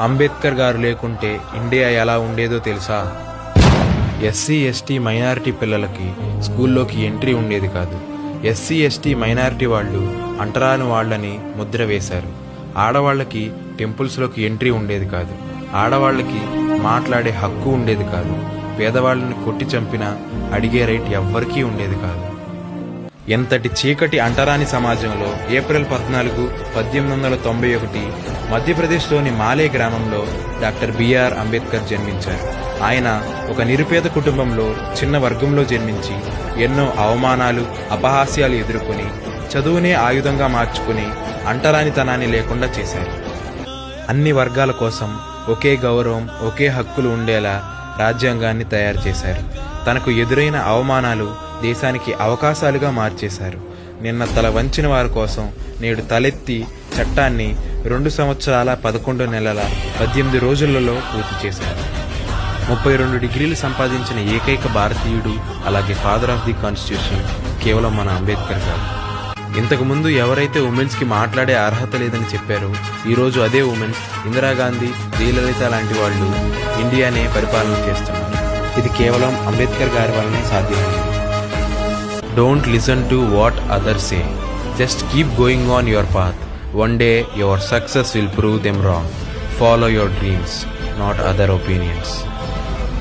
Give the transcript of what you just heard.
అంబేద్కర్ గారు లేకుంటే ఇండియా ఎలా ఉండేదో తెలుసా? ఎస్సీ ఎస్టీ మైనారిటీ పిల్లలకి స్కూల్లోకి ఎంట్రీ ఉండేది కాదు. ఎస్సీ ఎస్టీ మైనారిటీ వాళ్ళు అంటరాని వాళ్ళని ముద్ర వేశారు. ఆడవాళ్ళకి టెంపుల్స్లోకి ఎంట్రీ ఉండేది కాదు. ఆడవాళ్ళకి మాట్లాడే హక్కు ఉండేది కాదు. పేదవాళ్ళని కొట్టి చంపినా అడిగే రైట్ ఎవ్వరికీ ఉండేది కాదు. ఎంతటి చీకటి అంటరాని సమాజంలో ఏప్రిల్ 14, 1891 మధ్యప్రదేశ్లోని మాలే గ్రామంలో డాక్టర్ బిఆర్ అంబేద్కర్ జన్మించారు. ఆయన ఒక నిరుపేద కుటుంబంలో చిన్న వర్గంలో జన్మించి ఎన్నో అవమానాలు, అపహాస్యాలు ఎదుర్కొని చదువునే ఆయుధంగా మార్చుకుని అంటరానితనాన్ని లేకుండా చేశారు. అన్ని వర్గాల కోసం ఒకే గౌరవం, ఒకే హక్కులు ఉండేలా రాజ్యాంగాన్ని తయారు చేశారు. తనకు ఎదురైన అవమానాలు దేశానికి అవకాశాలుగా మార్చేశారు. నిన్న తల వంచిన వారి కోసం నేడు తలెత్తి చట్టాన్ని 2 సంవత్సరాల 11 నెలల 18 రోజులలో పూర్తి చేశారు. 32 డిగ్రీలు సంపాదించిన ఏకైక భారతీయుడు, అలాగే ఫాదర్ ఆఫ్ ది కాన్స్టిట్యూషన్ కేవలం మన అంబేద్కర్ గారు. ఇంతకుముందు ఎవరైతే ఉమెన్స్కి మాట్లాడే అర్హత లేదని చెప్పారో ఈరోజు అదే ఉమెన్స్ ఇందిరాగాంధీ, జయలలిత లాంటి వాళ్ళు ఇండియానే పరిపాలన చేస్తున్నారు. ఇది కేవలం అంబేద్కర్ గారి వల్లనే సాధ్యమైంది. Don't listen to what others say, just keep going on your path. One day your success will prove them wrong. Follow your dreams, not other opinions.